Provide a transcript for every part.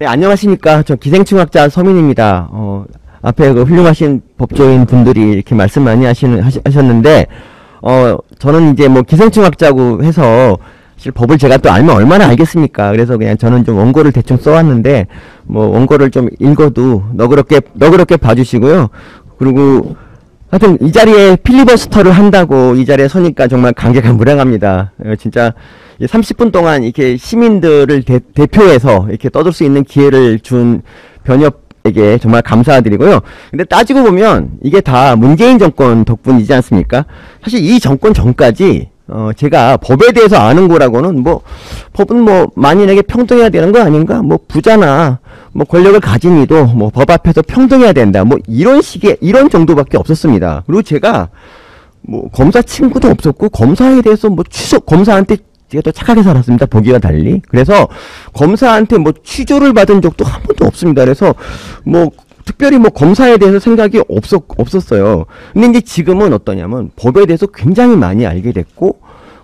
네, 안녕하십니까. 저 기생충학자 서민입니다. 앞에 그 훌륭하신 법조인 분들이 이렇게 말씀 많이 하셨는데, 저는 이제 뭐 기생충학자고 해서, 사실 법을 제가 또 알면 얼마나 알겠습니까? 그래서 그냥 저는 좀 원고를 대충 써왔는데, 뭐 원고를 좀 읽어도 너그럽게 봐주시고요. 그리고, 하여튼 이 자리에 필리버스터를 한다고 이 자리에 서니까 정말 감개무량합니다. 진짜 30분 동안 이렇게 시민들을 대표해서 이렇게 떠들 수 있는 기회를 준 변협에게 정말 감사드리고요. 근데 따지고 보면 이게 다 문재인 정권 덕분이지 않습니까? 사실 이 정권 전까지 제가 법에 대해서 아는 거라고는 법은 만인에게 평등해야 되는 거 아닌가? 부자나 권력을 가진 이도 법 앞에서 평등해야 된다. 이런 정도밖에 없었습니다. 그리고 제가 검사 친구도 없었고 검사에 대해서 검사한테 제가 또 착하게 살았습니다. 보기와 달리. 그래서 검사한테 취조를 받은 적도 한 번도 없습니다. 그래서 특별히 검사에 대해서 생각이 없었어요. 근데 이제 지금은 어떠냐면 법에 대해서 굉장히 많이 알게 됐고,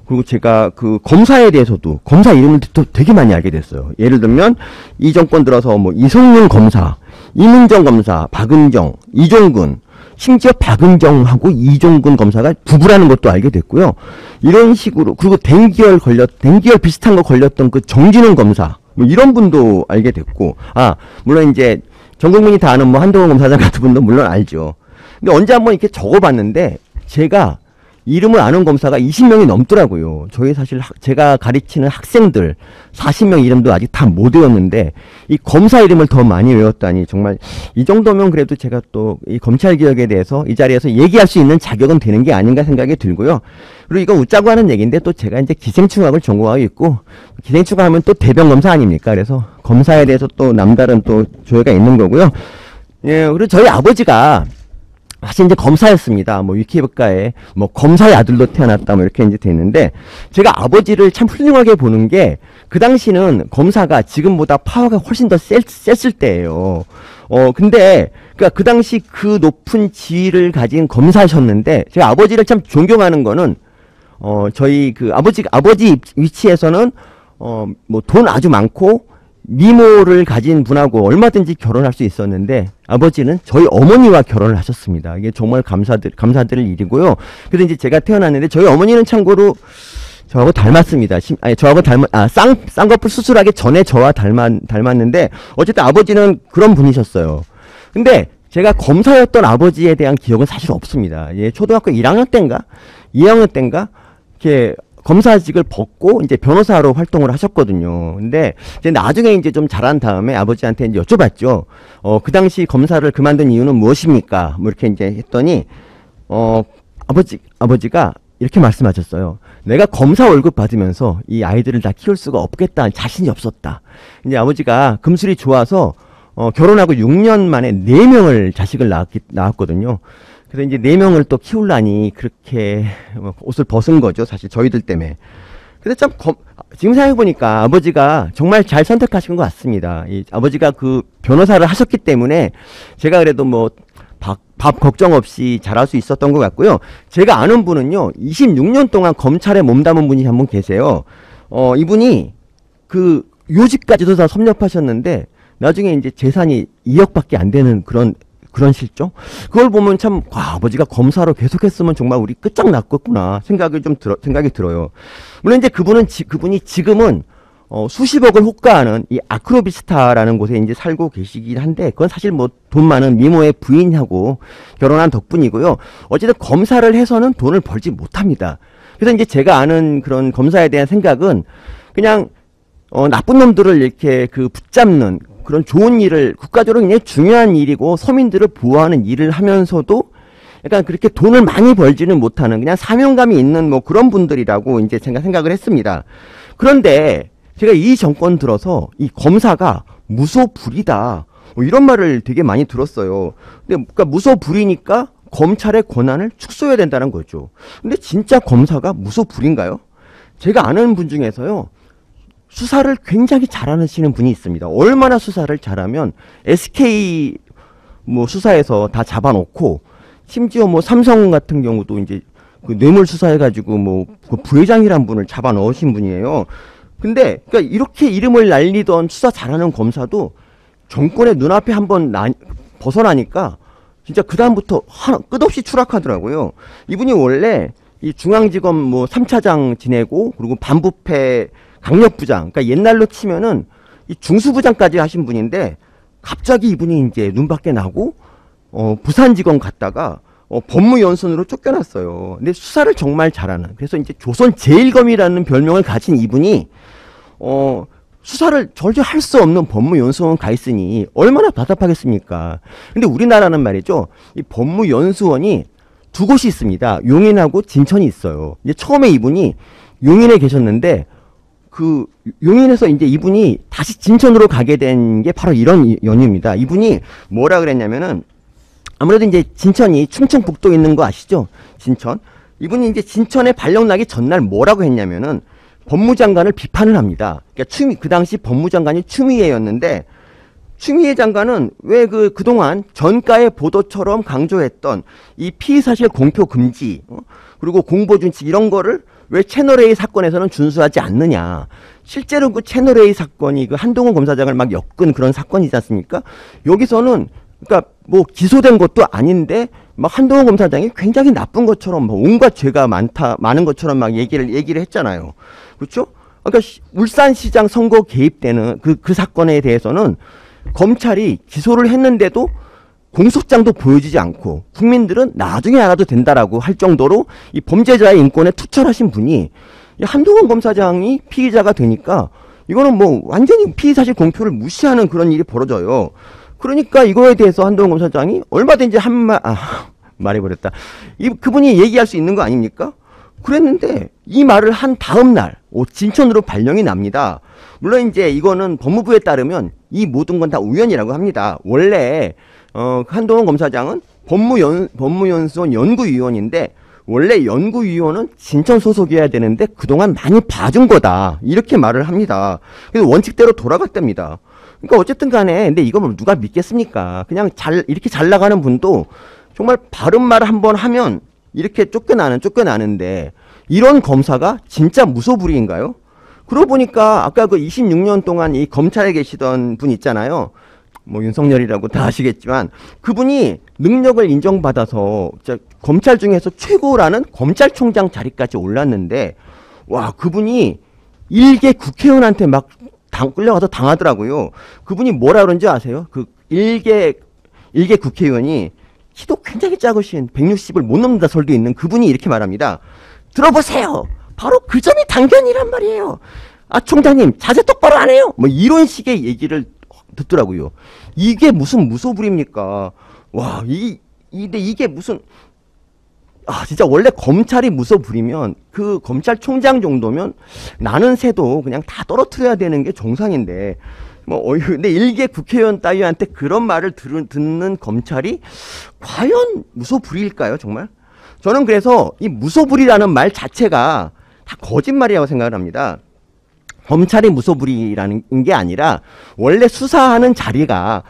그리고 제가 그 검사에 대해서도 검사 이름을 되게 많이 알게 됐어요. 예를 들면 이 정권 들어서 이성윤 검사, 이문정 검사, 박은정, 이종근, 심지어 박은정하고 이종근 검사가 부부라는 것도 알게 됐고요. 이런 식으로, 그리고 댕기열 비슷한 거 걸렸던 그 정진웅 검사, 이런 분도 알게 됐고, 물론 이제 전 국민이 다 아는 한동훈 검사장 같은 분도 물론 알죠. 근데 언제 한번 이렇게 적어봤는데 제가 이름을 아는 검사가 20명이 넘더라고요. 저희 사실 제가 가르치는 학생들 40명 이름도 아직 다 못 외웠는데 이 검사 이름을 더 많이 외웠다니 정말 이 정도면 그래도 제가 또 이 검찰개혁에 대해서 이 자리에서 얘기할 수 있는 자격은 되는 게 아닌가 생각이 들고요. 그리고 이거 웃자고 하는 얘기인데 또 제가 이제 기생충학을 전공하고 있고 기생충학 하면 또 대변검사 아닙니까? 그래서 검사에 대해서 또 남다른 또 조예가 있는 거고요. 예, 그리고 저희 아버지가 사실 이제 검사였습니다. 위키백과에 검사의 아들로 태어났다 이렇게 이제 돼 있는데 제가 아버지를 참 훌륭하게 보는 게 그 당시는 검사가 지금보다 파워가 훨씬 더 셌을 때예요. 근데 그러니까 그 당시 그 높은 지위를 가진 검사셨는데 제가 아버지를 참 존경하는 거는 저희 그 아버지 위치에서는 돈 아주 많고 미모를 가진 분하고 얼마든지 결혼할 수 있었는데 아버지는 저희 어머니와 결혼을 하셨습니다. 이게 정말 감사드릴 일이고요. 그래서 이제 제가 태어났는데 저희 어머니는 참고로 저하고 닮았습니다. 저하고 쌍꺼풀 수술하기 전에 저와 닮았는데 어쨌든 아버지는 그런 분이셨어요. 근데 제가 검사였던 아버지에 대한 기억은 사실 없습니다. 예, 초등학교 1학년 때인가 2학년 때인가 이렇게 검사직을 벗고 이제 변호사로 활동을 하셨거든요. 근데 이제 나중에 이제 좀 자란 다음에 아버지한테 이제 여쭤봤죠. 그 당시 검사를 그만둔 이유는 무엇입니까? 이렇게 이제 했더니 아버지가 이렇게 말씀하셨어요. 내가 검사 월급 받으면서 이 아이들을 다 키울 수가 없겠다. 자신이 없었다. 이제 아버지가 금술이 좋아서 결혼하고 6년 만에 4명을 자식을 낳았거든요. 그래서 이제 4명을 또 키우려니 그렇게 옷을 벗은 거죠. 사실 저희들 때문에. 근데 지금 생각해보니까 아버지가 정말 잘 선택하신 것 같습니다. 아버지가 그 변호사를 하셨기 때문에 제가 그래도 밥 걱정 없이 잘할 수 있었던 것 같고요. 제가 아는 분은요, 26년 동안 검찰에 몸담은 분이 한 분 계세요. 이분이 그 요직까지도 다 섭렵하셨는데 나중에 이제 재산이 2억밖에 안 되는 그런 실정? 그걸 보면 참, 아버지가 검사로 계속했으면 정말 우리 끝장났겠구나 생각이 들어요. 물론 이제 그분이 지금은 수십억을 호가하는 이 아크로비스타라는 곳에 이제 살고 계시긴 한데 그건 사실 돈 많은 미모의 부인하고 결혼한 덕분이고요. 어쨌든 검사를 해서는 돈을 벌지 못합니다. 그래서 이제 제가 아는 그런 검사에 대한 생각은 그냥 나쁜 놈들을 이렇게 붙잡는 그런 좋은 일을 국가적으로 굉장히 중요한 일이고 서민들을 보호하는 일을 하면서도 약간 그렇게 돈을 많이 벌지는 못하는 그냥 사명감이 있는 그런 분들이라고 이제 제가 생각을 했습니다. 그런데 제가 이 정권 들어서 이 검사가 무소불위다 이런 말을 되게 많이 들었어요. 근데 그러니까 무소불위니까 검찰의 권한을 축소해야 된다는 거죠. 근데 진짜 검사가 무소불위인가요? 제가 아는 분 중에서요. 수사를 굉장히 잘하시는 분이 있습니다. 얼마나 수사를 잘하면 SK 수사에서 다 잡아놓고 심지어 삼성 같은 경우도 이제 그 뇌물 수사해가지고 그 부회장이란 분을 잡아넣으신 분이에요. 근데 그러니까 이렇게 이름을 날리던 수사 잘하는 검사도 정권의 눈앞에 한번 벗어나니까 진짜 그다음부터 끝없이 추락하더라고요. 이분이 원래 이 중앙지검 뭐 3차장 지내고 그리고 반부패 강력부장, 그러니까 옛날로 치면은 이 중수부장까지 하신 분인데 갑자기 이분이 이제 눈밖에 나고 부산지검 갔다가 법무연수원으로 쫓겨났어요. 근데 수사를 정말 잘하는, 그래서 이제 조선 제일검이라는 별명을 가진 이분이 수사를 절대 할 수 없는 법무연수원 가 있으니 얼마나 답답하겠습니까? 근데 우리나라는 말이죠, 이 법무연수원이 두 곳이 있습니다. 용인하고 진천이 있어요. 이제 처음에 이분이 용인에 계셨는데 그 용인에서 이제 이분이 다시 진천으로 가게 된 게 바로 이런 연유입니다. 이분이 뭐라 그랬냐면은, 아무래도 이제 진천이 충청북도에 있는 거 아시죠? 진천. 이분이 이제 진천에 발령 나기 전날 뭐라고 했냐면은 법무장관을 비판을 합니다. 그러니까 그 당시 법무장관이 추미애였는데, 추미애 장관은 왜 그동안 전가의 보도처럼 강조했던 이 피의사실 공표 금지, 그리고 공보준칙 이런 거를 왜 채널A 사건에서는 준수하지 않느냐. 실제로 그 채널A 사건이 그 한동훈 검사장을 막 엮은 그런 사건이지 않습니까? 여기서는 그러니까 뭐 기소된 것도 아닌데 막 한동훈 검사장이 굉장히 나쁜 것처럼 뭐 온갖 죄가 많은 것처럼 막 얘기를 했잖아요. 그렇죠? 그러니까 울산시장 선거 개입되는 그 사건에 대해서는 검찰이 기소를 했는데도 공소장도 보여지지 않고 국민들은 나중에 알아도 된다라고 할 정도로 이 범죄자의 인권에 투철하신 분이 한동훈 검사장이 피의자가 되니까 이거는 뭐 완전히 피의사실 공표를 무시하는 그런 일이 벌어져요. 그러니까 이거에 대해서 한동훈 검사장이 얼마든지 말해버렸다. 그분이 얘기할 수 있는 거 아닙니까? 그랬는데 이 말을 한 다음 날 진천으로 발령이 납니다. 물론 이제 이거는 법무부에 따르면 이 모든 건 다 우연이라고 합니다. 원래 한동훈 검사장은 법무연수원 연구위원인데 원래 연구위원은 진천 소속이어야 되는데 그동안 많이 봐준 거다, 이렇게 말을 합니다. 그래서 원칙대로 돌아갔답니다. 그러니까 어쨌든 간에 근데 이거 뭐 누가 믿겠습니까? 그냥 이렇게 잘 나가는 분도 정말 바른 말 한번 하면 이렇게 쫓겨나는데 이런 검사가 진짜 무소불위인가요? 그러고 보니까 아까 그 26년 동안 이 검찰에 계시던 분 있잖아요. 뭐 윤석열이라고 다 아시겠지만 그분이 능력을 인정받아서 검찰 중에서 최고라는 검찰총장 자리까지 올랐는데, 와, 그분이 일개 국회의원한테 막 끌려가서 당하더라고요. 그분이 뭐라 그런지 아세요? 그 일개 국회의원이 키도 굉장히 작으신 160을 못 넘는다 설도 있는 그분이 이렇게 말합니다. 들어보세요. 바로 그 점이 당견이란 말이에요. 아, 총장님 자세 똑바로 안 해요. 뭐 이런 식의 얘기를 듣더라고요. 이게 무슨 무소불위입니까? 와, 이게 무슨, 진짜 원래 검찰이 무소불위면 그 검찰총장 정도면 나는 새도 그냥 다 떨어뜨려야 되는 게 정상인데, 근데 일개 국회의원 따위한테 그런 말을 듣는 검찰이 과연 무소불위일까요, 정말? 저는 그래서 이 무소불위라는 말 자체가 다 거짓말이라고 생각을 합니다. 검찰이 무소불위라는 게 아니라 원래 수사하는 자리가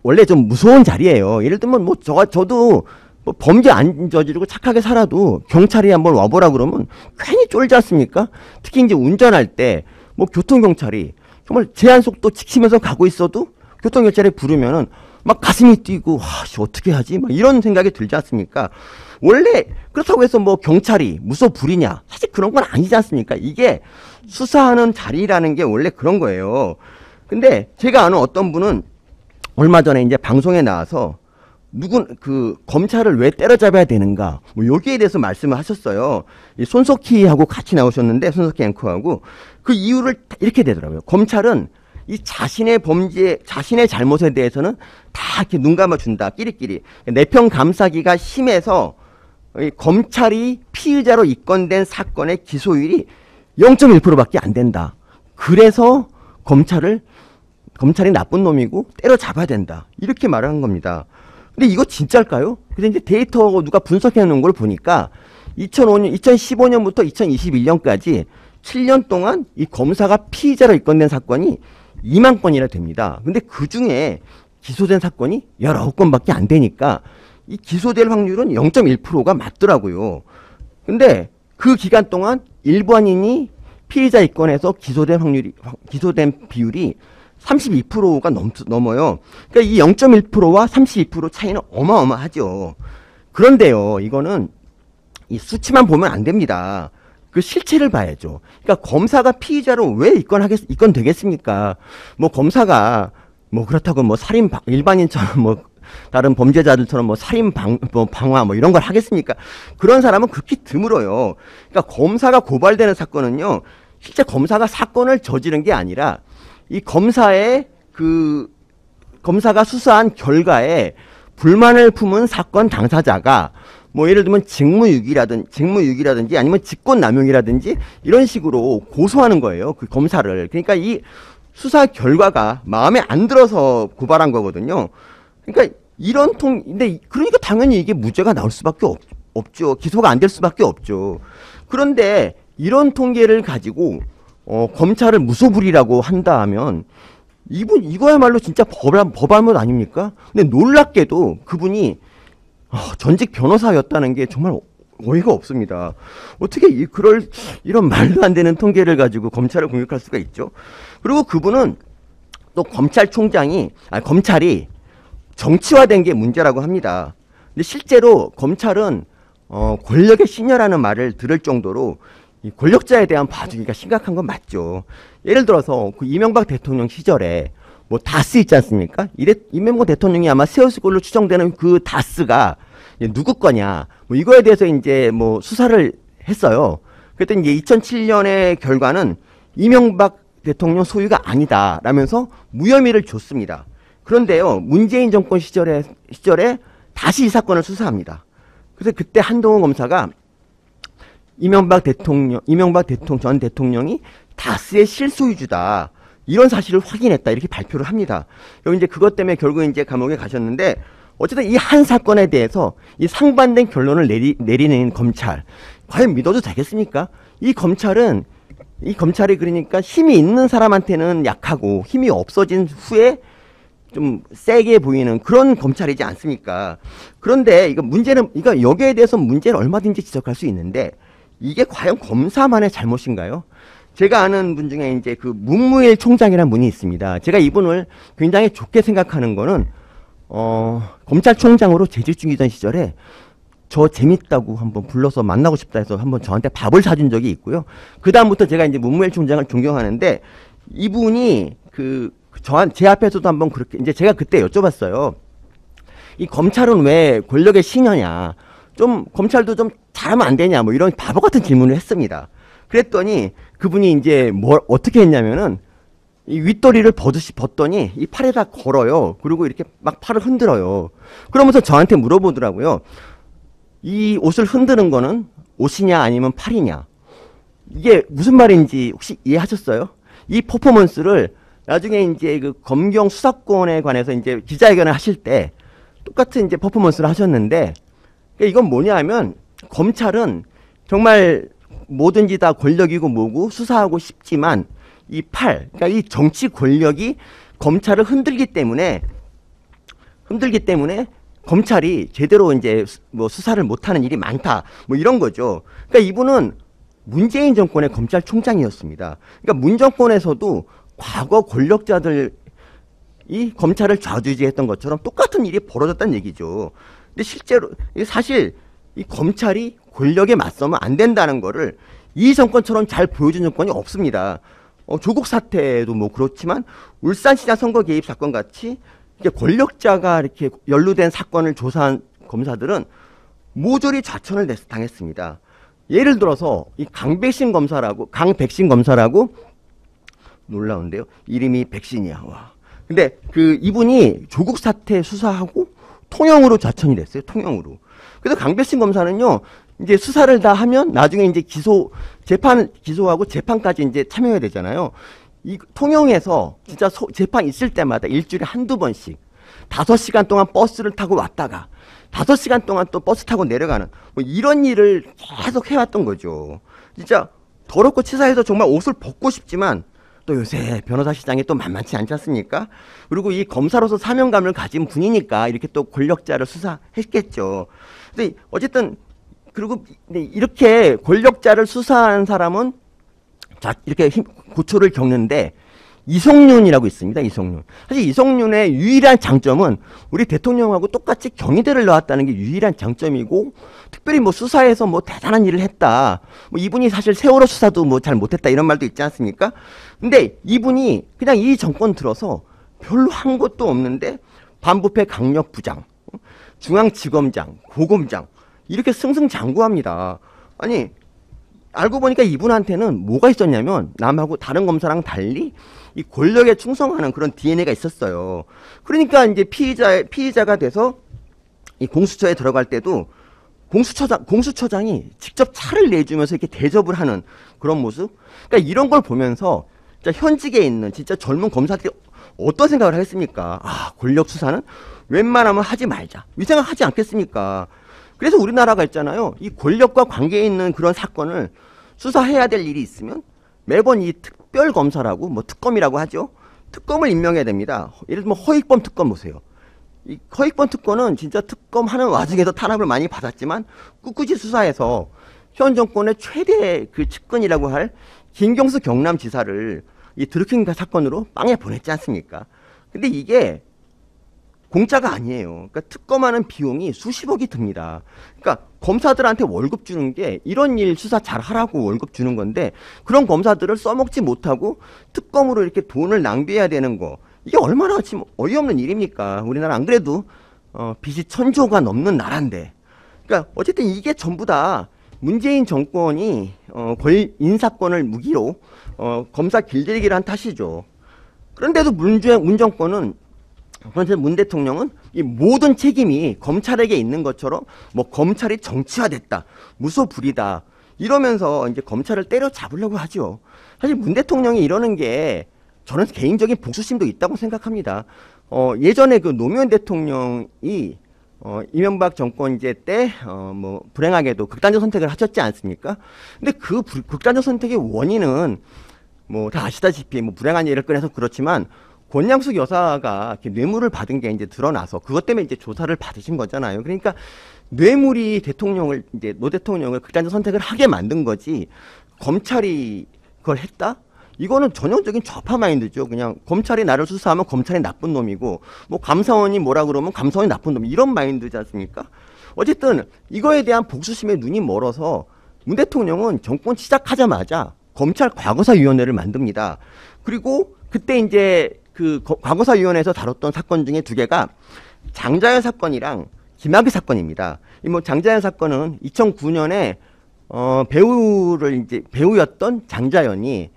원래 좀 무서운 자리예요. 예를 들면 뭐 저도 뭐 범죄 안 저지르고 착하게 살아도 경찰이 한번 와보라 그러면 괜히 쫄지 않습니까? 특히 이제 운전할 때 뭐 교통경찰이 정말 제한 속도 지키면서 가고 있어도 교통경찰에 부르면은 막 가슴이 뛰고 어떻게 하지? 막 이런 생각이 들지 않습니까? 원래 그렇다고 해서 뭐 경찰이 무소불위냐? 사실 그런 건 아니지 않습니까? 이게 수사하는 자리라는 게 원래 그런 거예요. 근데 제가 아는 어떤 분은 얼마 전에 이제 방송에 나와서 검찰을 왜 때려잡아야 되는가, 뭐 여기에 대해서 말씀을 하셨어요. 이 손석희하고 같이 나오셨는데, 손석희 앵커하고 그 이유를 이렇게 되더라고요. 검찰은 이 자신의 잘못에 대해서는 다 이렇게 눈 감아준다, 끼리끼리. 내편 감싸기가 심해서 검찰이 피의자로 입건된 사건의 기소율이 0.1%밖에 안 된다. 그래서 검찰이 나쁜 놈이고 때려잡아야 된다, 이렇게 말을 한 겁니다. 근데 이거 진짜일까요? 그래서 이제 데이터 누가 분석해 놓은 걸 보니까 2015년부터 2021년까지 7년 동안 이 검사가 피의자로 입건된 사건이 2만 건이나 됩니다. 근데 그 중에 기소된 사건이 19건밖에 안 되니까 이 기소될 확률은 0.1%가 맞더라고요. 근데 그 기간 동안 일반인이 피의자 입건에서 기소된 비율이 32%가 넘어요. 그러니까 이 0.1%와 32% 차이는 어마어마하죠. 그런데요, 이거는 이 수치만 보면 안 됩니다. 그 실체를 봐야죠. 그러니까 검사가 피의자로 왜 입건되겠습니까? 뭐 검사가 뭐 그렇다고 뭐 일반인처럼 뭐 다른 범죄자들처럼 뭐 방화 뭐 이런 걸 하겠습니까? 그런 사람은 극히 드물어요. 그러니까 검사가 고발되는 사건은요, 실제 검사가 사건을 저지른 게 아니라 이 검사가 수사한 결과에 불만을 품은 사건 당사자가 뭐 예를 들면 직무유기라든지 아니면 직권남용이라든지 이런 식으로 고소하는 거예요. 그 검사를. 그러니까 이 수사 결과가 마음에 안 들어서 고발한 거거든요. 그러니까 그러니까 당연히 이게 무죄가 나올 수밖에 없죠. 기소가 안 될 수밖에 없죠. 그런데 이런 통계를 가지고 검찰을 무소불위라고 한다 하면 이거야말로 진짜 법알못 아닙니까? 근데 놀랍게도 그분이 전직 변호사였다는 게 정말 어이가 없습니다. 어떻게 이런 말도 안 되는 통계를 가지고 검찰을 공격할 수가 있죠? 그리고 그분은 또 검찰이 정치화된 게 문제라고 합니다. 근데 실제로 검찰은 권력의 신여라는 말을 들을 정도로 이 권력자에 대한 봐주기가 심각한 건 맞죠. 예를 들어서 그 이명박 대통령 시절에 뭐 다스 있지 않습니까? 이명박 대통령이 아마 세웠을 걸로 추정되는 그 다스가 누구 거냐, 뭐 이거에 대해서 이제 뭐 수사를 했어요. 그랬더니 이제 2007년의 결과는 이명박 대통령 소유가 아니다라면서 무혐의를 줬습니다. 그런데요, 문재인 정권 시절에 다시 이 사건을 수사합니다. 그래서 그때 한동훈 검사가 이명박 전 대통령이 다스의 실소유주다, 이런 사실을 확인했다, 이렇게 발표를 합니다. 여기 이제 그것 때문에 결국 이제 감옥에 가셨는데, 어쨌든 이 한 사건에 대해서 이 상반된 결론을 내리는 검찰, 과연 믿어도 되겠습니까? 이 검찰이 그러니까 힘이 있는 사람한테는 약하고 힘이 없어진 후에 좀 세게 보이는 그런 검찰이지 않습니까? 그런데 이거 여기에 대해서 문제를 얼마든지 지적할 수 있는데, 이게 과연 검사만의 잘못인가요? 제가 아는 분 중에 이제 그 문무일 총장이라는 분이 있습니다. 제가 이분을 굉장히 좋게 생각하는 거는, 검찰총장으로 재직 중이던 시절에 저 재밌다고 한번 불러서 만나고 싶다 해서 한번 저한테 밥을 사준 적이 있고요. 그다음부터 제가 이제 문무일 총장을 존경하는데, 이분이 제 앞에서도 한번 그렇게, 이제 제가 그때 여쭤봤어요. 이 검찰은 왜 권력의 신여냐? 검찰도 좀 잘하면 안 되냐? 뭐 이런 바보 같은 질문을 했습니다. 그랬더니 그분이 이제 어떻게 했냐면은 이 윗도리를 벗더니 이 팔에다 걸어요. 그리고 이렇게 막 팔을 흔들어요. 그러면서 저한테 물어보더라고요. 이 옷을 흔드는 거는 옷이냐 아니면 팔이냐? 이게 무슨 말인지 혹시 이해하셨어요? 이 퍼포먼스를 나중에 이제 그 검경 수사권에 관해서 이제 기자회견을 하실 때 똑같은 이제 퍼포먼스를 하셨는데, 이건 뭐냐 하면, 검찰은 정말 뭐든지 다 권력이고 뭐고 수사하고 싶지만 그러니까 이 정치 권력이 검찰을 흔들기 때문에 검찰이 제대로 이제 뭐 수사를 못하는 일이 많다, 뭐 이런 거죠. 그러니까 이분은 문재인 정권의 검찰총장이었습니다. 그러니까 문 정권에서도 과거 권력자들이 검찰을 좌지우지했던 것처럼 똑같은 일이 벌어졌다는 얘기죠. 근데 실제로 사실 이 검찰이 권력에 맞서면 안 된다는 거를 이 정권처럼 잘 보여준 정권이 없습니다. 조국 사태도 뭐 그렇지만 울산시장 선거 개입 사건 같이 권력자가 이렇게 연루된 사건을 조사한 검사들은 모조리 좌천을 당했습니다. 예를 들어서 이 강백신 검사라고 놀라운데요. 이름이 백신이야. 와. 근데 이분이 조국 사태 수사하고 통영으로 좌천이 됐어요. 통영으로. 그래서 강백신 검사는요, 이제 수사를 다 하면 나중에 이제 기소하고 재판까지 이제 참여해야 되잖아요. 이 통영에서 진짜 재판 있을 때마다 일주일에 한두 번씩 5시간 동안 버스를 타고 왔다가 5시간 동안 또 버스 타고 내려가는 뭐 이런 일을 계속 해왔던 거죠. 진짜 더럽고 치사해서 정말 옷을 벗고 싶지만, 또 요새 변호사 시장이 또 만만치 않지 않습니까? 그리고 이 검사로서 사명감을 가진 분이니까 이렇게 또 권력자를 수사했겠죠. 근데 어쨌든 그리고 이렇게 권력자를 수사한 사람은 이렇게 고초를 겪는데, 이성윤이라고 있습니다. 이성윤. 사실 이성윤의 유일한 장점은 우리 대통령하고 똑같이 경위대를 나왔다는 게 유일한 장점이고, 특별히 뭐 수사에서 뭐 대단한 일을 했다. 뭐 이분이 사실 세월호 수사도 뭐 잘 못했다 이런 말도 있지 않습니까? 근데 이분이 그냥 이 정권 들어서 별로 한 것도 없는데 반부패 강력부장, 중앙지검장, 고검장 이렇게 승승장구합니다. 아니 알고 보니까 이분한테는 뭐가 있었냐면 남하고 다른 검사랑 달리 이 권력에 충성하는 그런 DNA가 있었어요. 그러니까 이제 피의자가 돼서 이 공수처에 들어갈 때도 공수처장이 직접 차를 내주면서 이렇게 대접을 하는 그런 모습. 그러니까 이런 걸 보면서 진짜 현직에 있는 진짜 젊은 검사들이 어떤 생각을 하겠습니까? 아, 권력 수사는 웬만하면 하지 말자. 이 생각하지 않겠습니까? 그래서 우리나라가 있잖아요. 이 권력과 관계에 있는 그런 사건을 수사해야 될 일이 있으면 매번 이 특별검사라고 뭐 특검이라고 하죠. 특검을 임명해야 됩니다. 예를 들면 허익범 특검 보세요. 이 허익범 특검은 진짜 특검하는 와중에도 탄압을 많이 받았지만 꿋꿋이 수사해서 현 정권의 최대 그 측근이라고 할 김경수 경남지사를 이 드루킹 사건으로 빵에 보냈지 않습니까? 근데 이게 공짜가 아니에요. 그러니까 특검하는 비용이 수십억이 듭니다. 그러니까 검사들한테 월급 주는 게 이런 일 수사 잘 하라고 월급 주는 건데 그런 검사들을 써먹지 못하고 특검으로 이렇게 돈을 낭비해야 되는 거 이게 얼마나 지금 어이없는 일입니까? 우리나라 안 그래도 빚이 1,000조가 넘는 나라인데. 그러니까 어쨌든 이게 전부 다 문재인 정권이 인사권을 무기로 검사 길들이기를 한 탓이죠. 그런데도 문 정권은 그런데 문 대통령은 이 모든 책임이 검찰에게 있는 것처럼 뭐 검찰이 정치화됐다, 무소불위다 이러면서 이제 검찰을 때려잡으려고 하죠. 사실 문 대통령이 이러는 게 저는 개인적인 복수심도 있다고 생각합니다. 예전에 그 노무현 대통령이 이명박 정권제 때 뭐 불행하게도 극단적 선택을 하셨지 않습니까? 근데 그 극단적 선택의 원인은 뭐 다 아시다시피 뭐 불행한 예를 꺼내서 그렇지만 권양숙 여사가 이렇게 뇌물을 받은 게 이제 드러나서 그것 때문에 이제 조사를 받으신 거잖아요. 그러니까 뇌물이 대통령을 이제 노 대통령을 극단적 선택을 하게 만든 거지 검찰이 그걸 했다? 이거는 전형적인 좌파 마인드죠. 그냥 검찰이 나를 수사하면 검찰이 나쁜 놈이고 뭐 감사원이 뭐라 그러면 감사원이 나쁜 놈 이런 마인드지 않습니까? 어쨌든 이거에 대한 복수심에 눈이 멀어서 문 대통령은 정권 시작하자마자 검찰 과거사위원회를 만듭니다. 그리고 그때 이제 그 과거사위원회에서 다뤘던 사건 중에 두 개가 장자연 사건이랑 김학의 사건입니다. 이 뭐 장자연 사건은 2009년에 배우였던 장자연이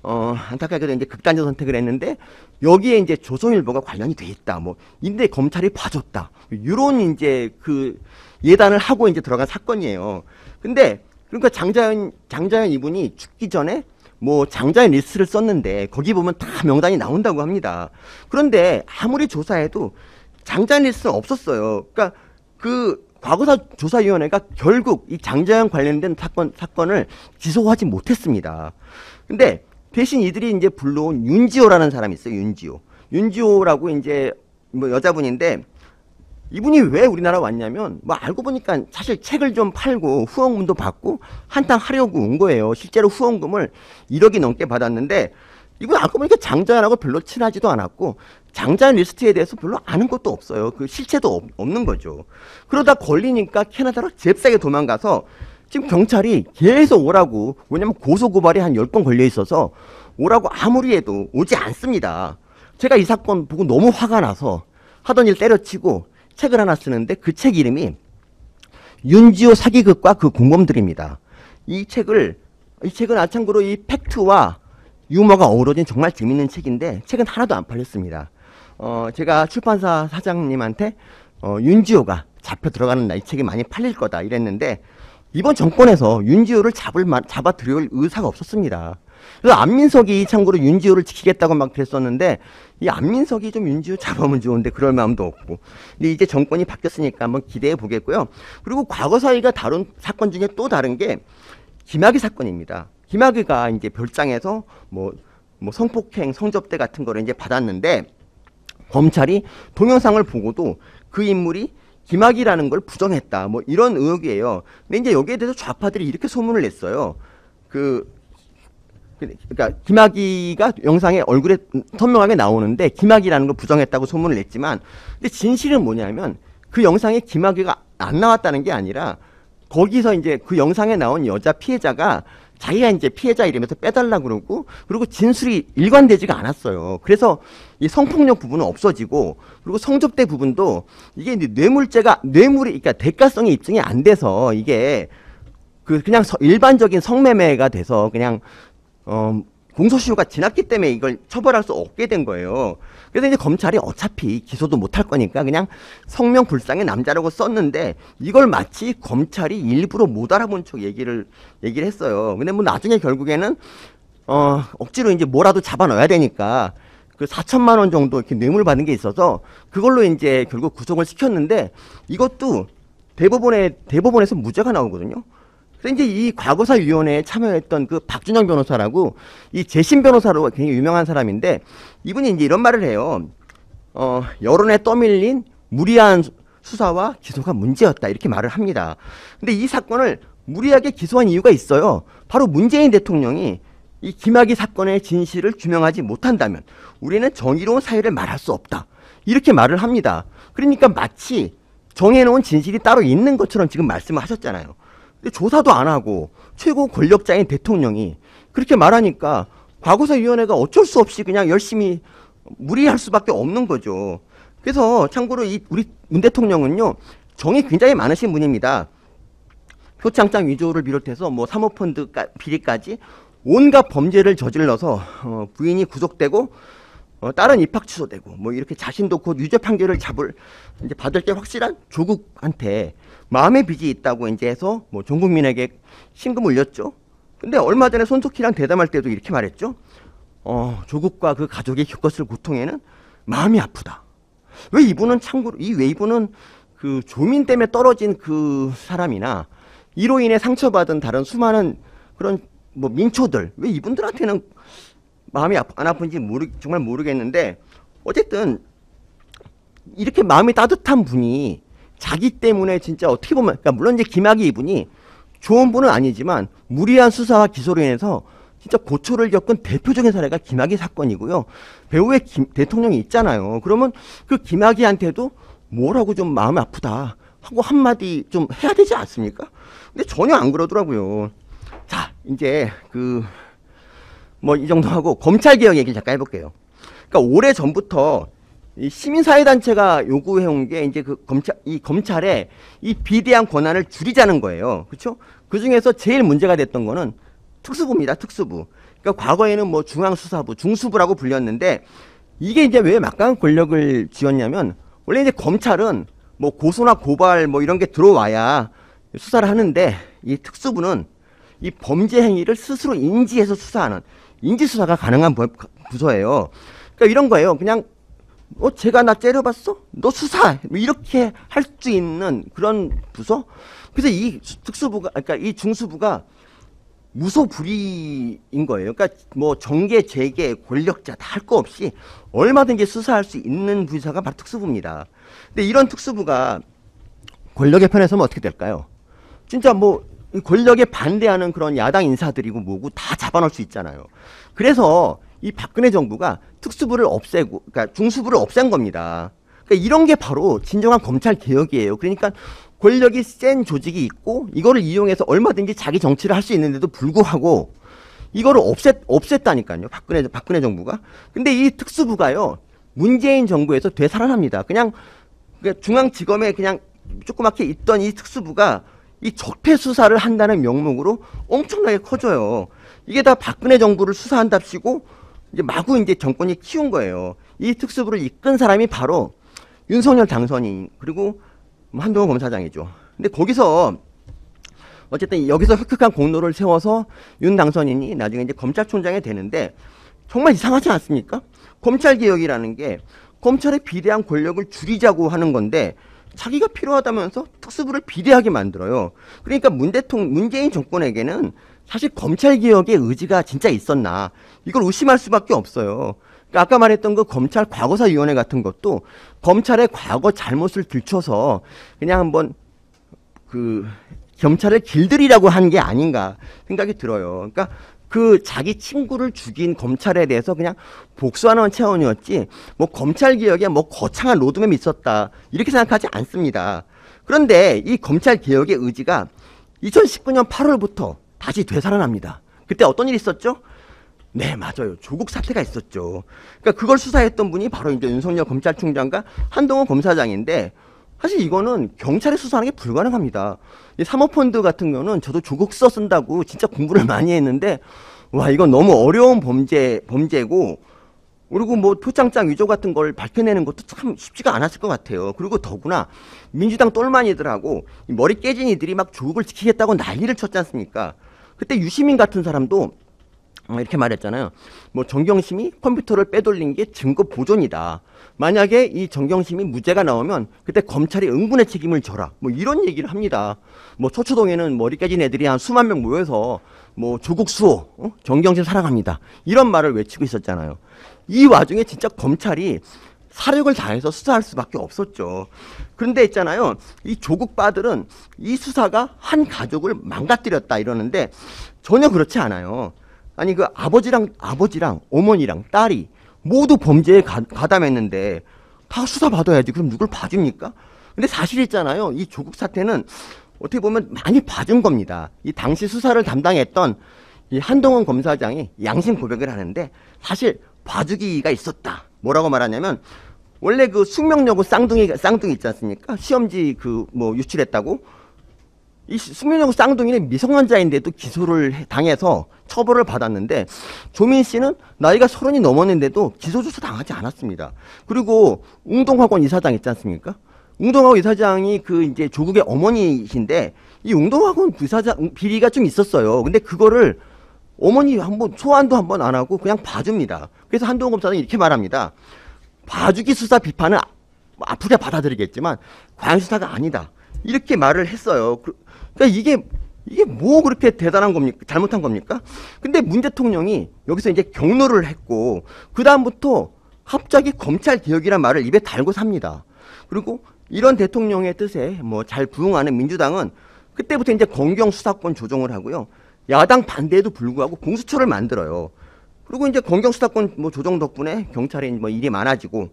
안타깝게도 이제 극단적 선택을 했는데 여기에 이제 조선일보가 관련이 돼 있다. 뭐 인데 검찰이 봐줬다. 이런 이제 그 예단을 하고 이제 들어간 사건이에요. 근데 그러니까 장자연 이분이 죽기 전에 뭐 장자연 리스트를 썼는데 거기 보면 다 명단이 나온다고 합니다. 그런데 아무리 조사해도 장자연 리스트는 없었어요. 그러니까 그 과거사 조사위원회가 결국 이 장자연 관련된 사건을 기소하지 못했습니다. 근데 대신 이들이 이제 불러온 윤지호라는 사람이 있어요. 윤지호라고 이제 뭐 여자분인데 이분이 왜 우리나라 왔냐면 뭐 알고 보니까 사실 책을 좀 팔고 후원금도 받고 한탕 하려고 온 거예요. 실제로 후원금을 1억이 넘게 받았는데 이분 알고 보니까 장자연하고 별로 친하지도 않았고 장자연 리스트에 대해서 별로 아는 것도 없어요. 그 실체도 없는 거죠. 그러다 걸리니까 캐나다로 잽싸게 도망가서 지금 경찰이 계속 오라고, 왜냐면 고소고발이 한 10건 걸려 있어서 오라고 아무리 해도 오지 않습니다. 제가 이 사건 보고 너무 화가 나서 하던 일 때려치고 책을 하나 쓰는데 그 책 이름이 윤지호 사기극과 그 공범들입니다. 이 책은 참고로 이 팩트와 유머가 어우러진 정말 재밌는 책인데 책은 하나도 안 팔렸습니다. 제가 출판사 사장님한테 윤지호가 잡혀 들어가는 날 이 책이 많이 팔릴 거다 이랬는데 이번 정권에서 윤지호를 잡아들일 의사가 없었습니다. 그래서 안민석이 참고로 윤지호를 지키겠다고 막 그랬었는데 이 안민석이 좀 윤지호 잡으면 좋은데 그럴 마음도 없고. 근데 이제 정권이 바뀌었으니까 한번 기대해 보겠고요. 그리고 과거사위가 다룬 사건 중에 또 다른 게 김학의 사건입니다. 김학의가 이제 별장에서 뭐 성폭행, 성접대 같은 거를 이제 받았는데 검찰이 동영상을 보고도 그 인물이 김학의라는 걸 부정했다. 뭐 이런 의혹이에요. 근데 이제 여기에 대해서 좌파들이 이렇게 소문을 냈어요. 그러니까 김학의가 영상에 얼굴에 선명하게 나오는데 김학의라는 걸 부정했다고 소문을 냈지만, 근데 진실은 뭐냐면 그 영상에 김학의가 안 나왔다는 게 아니라 거기서 이제 그 영상에 나온 여자 피해자가 자기가 이제 피해자 이름에서 빼달라 그러고, 그리고 진술이 일관되지가 않았어요. 그래서 이 성폭력 부분은 없어지고, 그리고 성접대 부분도 이게 이제 뇌물이, 그러니까 대가성이 입증이 안 돼서 이게 그냥 일반적인 성매매가 돼서 그냥 공소시효가 지났기 때문에 이걸 처벌할 수 없게 된 거예요. 그래서 이제 검찰이 어차피 기소도 못할 거니까 그냥 성명불상의 남자라고 썼는데, 이걸 마치 검찰이 일부러 못 알아본 척 얘기를 했어요. 근데 뭐 나중에 결국에는 억지로 이제 뭐라도 잡아 넣어야 되니까 그 4천만 원 정도 이렇게 뇌물 받은 게 있어서 그걸로 이제 결국 구속을 시켰는데, 이것도 대법원에서 무죄가 나오거든요. 그래서 이제 이 과거사위원회에 참여했던 그 박준영 변호사라고, 이 재심 변호사로 굉장히 유명한 사람인데, 이분이 이제 이런 말을 해요. 여론에 떠밀린 무리한 수사와 기소가 문제였다, 이렇게 말을 합니다. 근데 이 사건을 무리하게 기소한 이유가 있어요. 바로 문재인 대통령이 이 김학의 사건의 진실을 규명하지 못한다면 우리는 정의로운 사회를 말할 수 없다, 이렇게 말을 합니다. 그러니까 마치 정해놓은 진실이 따로 있는 것처럼 지금 말씀을 하셨잖아요. 근데 조사도 안 하고 최고 권력자인 대통령이 그렇게 말하니까 과거사위원회가 어쩔 수 없이 그냥 열심히 무리할 수밖에 없는 거죠. 그래서 참고로 우리 문 대통령은요, 정이 굉장히 많으신 분입니다. 표창장 위조를 비롯해서 뭐 사모펀드 비리까지 온갖 범죄를 저질러서 부인이 구속되고 딸은 입학 취소되고, 뭐 이렇게 자신도 곧 유죄 판결을 이제 받을 게 확실한 조국한테 마음의 빚이 있다고 이제 해서 뭐 전 국민에게 신금 올렸죠. 근데 얼마 전에 손석희랑 대담할 때도 이렇게 말했죠. 조국과 그 가족이 겪었을 고통에는 마음이 아프다. 왜 이분은 그 조민 때문에 떨어진 그 사람이나 이로 인해 상처받은 다른 수많은 그런 뭐 민초들, 왜 이분들한테는 마음이 안 아픈지 정말 모르겠는데, 어쨌든 이렇게 마음이 따뜻한 분이 자기 때문에 진짜 어떻게 보면, 그러니까 물론 이제 김학의 이분이 좋은 분은 아니지만 무리한 수사와 기소로 인해서 진짜 고초를 겪은 대표적인 사례가 김학의 사건이고요. 배후에 대통령이 있잖아요. 그러면 그 김학의한테도 뭐라고 좀 마음이 아프다 하고 한마디 좀 해야 되지 않습니까? 근데 전혀 안 그러더라고요. 자, 이제 뭐 이 정도 하고 검찰개혁 얘기를 잠깐 해볼게요. 그러니까 오래 전부터 이 시민사회단체가 요구해온 게 이제 검찰의 이 비대한 권한을 줄이자는 거예요. 그렇죠? 그 중에서 제일 문제가 됐던 거는 특수부입니다. 특수부. 그러니까 과거에는 뭐 중앙수사부, 중수부라고 불렸는데, 이게 이제 왜 막강한 권력을 쥐었냐면, 원래 이제 검찰은 뭐 고소나 고발 뭐 이런 게 들어와야 수사를 하는데, 이 특수부는 이 범죄 행위를 스스로 인지해서 수사하는 인지수사가 가능한 부서예요. 그러니까 이런 거예요. 그냥 제가 나 째려봤어? 너 수사해. 이렇게 할 수 있는 그런 부서? 그래서 이 특수부가, 그러니까 이 중수부가 무소불위인 거예요. 그러니까 뭐 정계, 재계, 권력자 다 할 거 없이 얼마든지 수사할 수 있는 부서가 바로 특수부입니다. 근데 이런 특수부가 권력의 편에 서면 어떻게 될까요? 진짜 뭐 권력에 반대하는 그런 야당 인사들이고 뭐고 다 잡아놓을 수 있잖아요. 그래서 이 박근혜 정부가 특수부를 없애고, 그러니까 중수부를 없앤 겁니다. 그러니까 이런 게 바로 진정한 검찰 개혁이에요. 그러니까 권력이 센 조직이 있고 이거를 이용해서 얼마든지 자기 정치를 할 수 있는데도 불구하고 이거를 없앴다니까요. 박근혜 정부가. 근데 이 특수부가요, 문재인 정부에서 되살아납니다. 그냥 중앙지검에 그냥 조그맣게 있던 이 특수부가 이 적폐 수사를 한다는 명목으로 엄청나게 커져요. 이게 다 박근혜 정부를 수사한답시고 이제 마구 이제 정권이 키운 거예요. 이 특수부를 이끈 사람이 바로 윤석열 당선인, 그리고 한동훈 검사장이죠. 근데 거기서 어쨌든 여기서 획획한 공로를 세워서 윤 당선인이 나중에 이제 검찰총장이 되는데, 정말 이상하지 않습니까? 검찰개혁이라는 게 검찰의 비대한 권력을 줄이자고 하는 건데, 자기가 필요하다면서 특수부를 비대하게 만들어요. 그러니까 문재인 정권에게는 사실 검찰개혁의 의지가 진짜 있었나, 이걸 의심할 수밖에 없어요. 그러니까 아까 말했던 그 검찰 과거사위원회 같은 것도 검찰의 과거 잘못을 들춰서 그냥 한번 검찰을 길들이라고 한 게 아닌가 생각이 들어요. 그러니까 그 자기 친구를 죽인 검찰에 대해서 그냥 복수하는 차원이었지 뭐 검찰 개혁에 뭐 거창한 로드맵이 있었다 이렇게 생각하지 않습니다. 그런데 이 검찰 개혁의 의지가 2019년 8월부터 다시 되살아납니다. 그때 어떤 일이 있었죠? 네, 맞아요. 조국 사태가 있었죠. 그러니까 그걸 수사했던 분이 바로 이제 윤석열 검찰총장과 한동훈 검사장인데 사실 이거는 경찰에 수사하는 게 불가능합니다. 이 사모펀드 같은 경우는 저도 조국 쓴다고 진짜 공부를 많이 했는데 와, 이건 너무 어려운 범죄고 그리고 뭐 표창장 위조 같은 걸 밝혀내는 것도 참 쉽지가 않았을 것 같아요. 그리고 더구나 민주당 똘마니들하고 머리 깨진 이들이 막 조국을 지키겠다고 난리를 쳤지 않습니까? 그때 유시민 같은 사람도 이렇게 말했잖아요. 뭐 정경심이 컴퓨터를 빼돌린 게 증거 보존이다. 만약에 이 정경심이 무죄가 나오면 그때 검찰이 응분의 책임을 져라. 뭐 이런 얘기를 합니다. 뭐 서초동에는 머리 깨진 애들이 한 수만 명 모여서 뭐 조국 수호, 정경심 사랑합니다. 이런 말을 외치고 있었잖아요. 이 와중에 진짜 검찰이 사력을 다해서 수사할 수밖에 없었죠. 그런데 있잖아요. 이 조국 빠들은 이 수사가 한 가족을 망가뜨렸다 이러는데 전혀 그렇지 않아요. 아니 그 아버지랑 어머니랑 딸이 모두 범죄에 가담했는데 다 수사받아야지. 그럼 누굴 봐줍니까? 근데 사실 있잖아요. 이 조국 사태는 어떻게 보면 많이 봐준 겁니다. 이 당시 수사를 담당했던 이 한동훈 검사장이 양심 고백을 하는데 사실 봐주기가 있었다. 뭐라고 말하냐면 원래 그 숙명여고 쌍둥이 있지 않습니까? 시험지 그 뭐 유출했다고. 이 숙명여고 쌍둥이는 미성년자인데도 기소를 당해서 처벌을 받았는데 조민 씨는 나이가 30이 넘었는데도 기소조차 당하지 않았습니다. 그리고 웅동학원 이사장 있지 않습니까? 웅동학원 이사장이 그 이제 조국의 어머니이신데 이 웅동학원 그 이사장 비리가 좀 있었어요. 근데 그거를 어머니 한번 소환도 한번 안 하고 그냥 봐줍니다. 그래서 한동훈 검사는 이렇게 말합니다. 봐주기 수사 비판은 아프게 받아들이겠지만 과잉 수사가 아니다. 이렇게 말을 했어요. 그러니까 이게 뭐 그렇게 대단한 겁니까? 잘못한 겁니까? 근데 문 대통령이 여기서 이제 경로를 했고 그다음부터 갑자기 검찰 개혁이란 말을 입에 달고 삽니다. 그리고 이런 대통령의 뜻에 뭐 잘 부응하는 민주당은 그때부터 이제 검경 수사권 조정을 하고요. 야당 반대에도 불구하고 공수처를 만들어요. 그리고 이제 검경 수사권 뭐 조정 덕분에 경찰에 뭐 일이 많아지고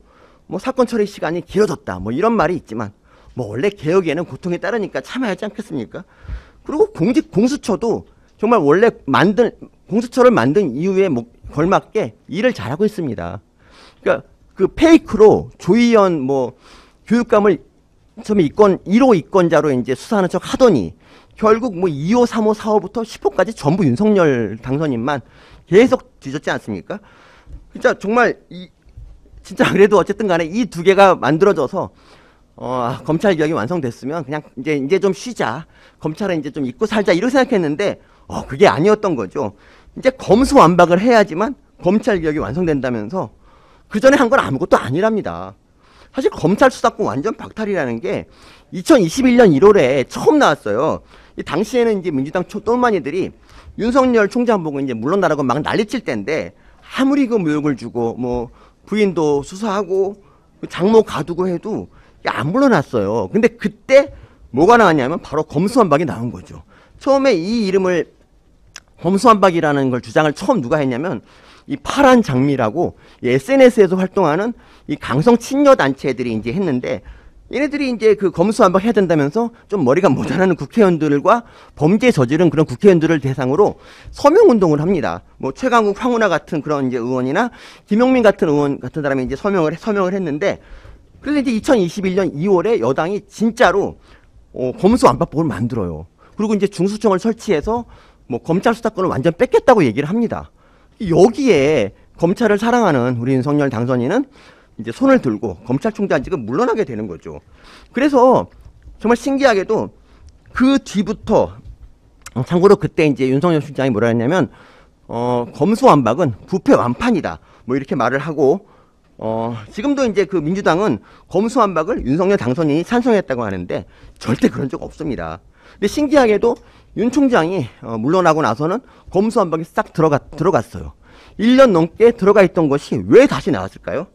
뭐 사건 처리 시간이 길어졌다. 뭐 이런 말이 있지만 뭐 원래 개혁에는 고통이 따르니까 참아야지 않겠습니까? 그리고 공수처도 정말 원래 공수처를 만든 이유에 뭐 걸맞게 일을 잘하고 있습니다. 그러니까 그 페이크로 조희연 뭐 교육감을 처음에 1호 이권자로 이제 수사하는 척 하더니 결국 뭐 2호, 3호, 4호부터 10호까지 전부 윤석열 당선인만 계속 뒤졌지 않습니까? 진짜 정말 진짜 그래도 어쨌든 간에 이 두 개가 만들어져서 검찰 개혁이 완성됐으면 그냥 이제 좀 쉬자. 검찰은 이제 좀 잊고 살자. 이렇게 생각했는데, 그게 아니었던 거죠. 이제 검수완박을 해야지만 검찰 개혁이 완성된다면서 그 전에 한 건 아무것도 아니랍니다. 사실 검찰 수사권 완전 박탈이라는 게 2021년 1월에 처음 나왔어요. 이 당시에는 이제 민주당 똘마니들이 윤석열 총장 보고 이제 물러나라고 막 난리칠 때인데 아무리 그 모욕을 주고 뭐 부인도 수사하고 장모 가두고 해도 안 물러났어요. 근데 그때 뭐가 나왔냐면 바로 검수완박이 나온 거죠. 처음에 이 이름을 검수완박이라는 걸 주장을 처음 누가 했냐면 이 파란 장미라고 SNS에서 활동하는 이 강성 친여 단체들이 이제 했는데 얘네들이 이제 그 검수완박 해야 된다면서 좀 머리가 모자라는 국회의원들과 범죄 저지른 그런 국회의원들을 대상으로 서명 운동을 합니다. 뭐 최강욱, 황운하 같은 그런 이제 의원이나 김용민 같은 의원 같은 사람이 이제 서명을 했는데 그래서 이제 2021년 2월에 여당이 진짜로 검수완박법을 만들어요. 그리고 이제 중수청을 설치해서 뭐 검찰 수사권을 완전 뺏겠다고 얘기를 합니다. 여기에 검찰을 사랑하는 우리 윤석열 당선인은 이제 손을 들고 검찰총장직을 물러나게 되는 거죠. 그래서 정말 신기하게도 그 뒤부터 참고로 그때 이제 윤석열 총장이 뭐라 했냐면 검수완박은 부패 완판이다. 뭐 이렇게 말을 하고 지금도 이제 그 민주당은 검수완박을 윤석열 당선인이 찬성했다고 하는데 절대 그런 적 없습니다. 근데 신기하게도 윤 총장이 물러나고 나서는 검수완박이 싹 들어갔어요. 1년 넘게 들어가 있던 것이 왜 다시 나왔을까요?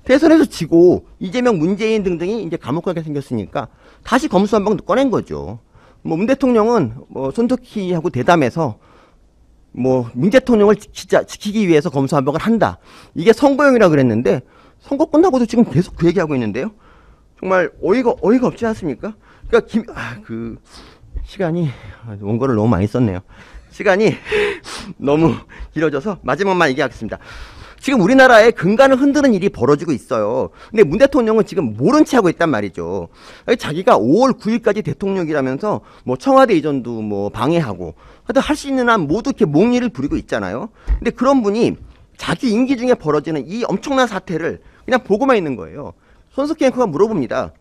대선에서 지고 이재명, 문재인 등등이 이제 감옥 가게 생겼으니까 다시 검수완박 꺼낸 거죠. 뭐 문 대통령은 뭐 손석희하고 대담해서 뭐 문 대통령을 지키기 위해서 검수완박을 한다. 이게 선거용이라고 그랬는데 선거 끝나고도 지금 계속 그 얘기하고 있는데요. 정말 어이가 없지 않습니까? 그러니까 그 시간이 원고를 너무 많이 썼네요. 시간이 너무 길어져서 마지막만 얘기하겠습니다. 지금 우리나라에 근간을 흔드는 일이 벌어지고 있어요. 근데 문 대통령은 지금 모른 채 하고 있단 말이죠. 자기가 5월 9일까지 대통령이라면서 뭐 청와대 이전도 뭐 방해하고 하여튼 할 수 있는 한 모두 이렇게 몽리를 부리고 있잖아요. 근데 그런 분이 자기 임기 중에 벌어지는 이 엄청난 사태를 그냥 보고만 있는 거예요. 손석희 앵커가 물어봅니다.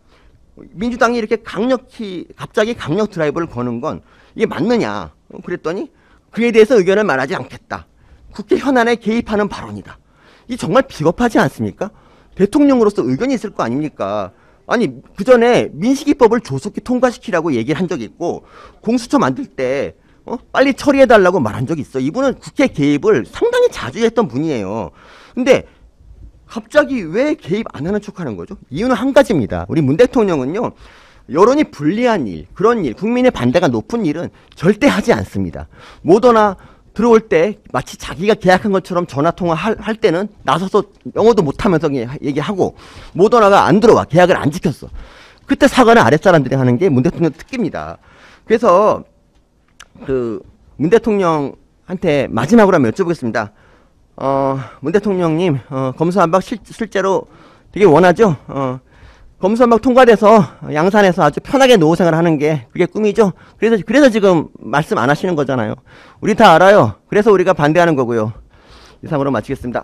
민주당이 이렇게 갑자기 강력 드라이브를 거는 건 이게 맞느냐? 그랬더니 그에 대해서 의견을 말하지 않겠다. 국회 현안에 개입하는 발언이다. 이 정말 비겁하지 않습니까? 대통령으로서 의견이 있을 거 아닙니까? 아니 그 전에 민식이법을 조속히 통과시키라고 얘기를 한 적이 있고 공수처 만들 때 빨리 처리해달라고 말한 적이 있어. 이분은 국회 개입을 상당히 자주 했던 분이에요. 근데 갑자기 왜 개입 안 하는 척하는 거죠? 이유는 한 가지입니다. 우리 문 대통령은요, 여론이 불리한 일, 그런 일, 국민의 반대가 높은 일은 절대 하지 않습니다. 뭐더나 들어올 때 마치 자기가 계약한 것처럼 전화통화 할 때는 나서서 영어도 못하면서 얘기하고, 뭐더나가 안 들어와. 계약을 안 지켰어. 그때 사과는 아랫사람들이 하는 게 문 대통령 특기입니다. 그래서 문 대통령한테 마지막으로 한번 여쭤보겠습니다. 문 대통령님, 검수완박 실제로 되게 원하죠? 검수완박 통과돼서 양산에서 아주 편하게 노후생활 하는 게 그게 꿈이죠? 그래서 지금 말씀 안 하시는 거잖아요. 우리 다 알아요. 그래서 우리가 반대하는 거고요. 이상으로 마치겠습니다.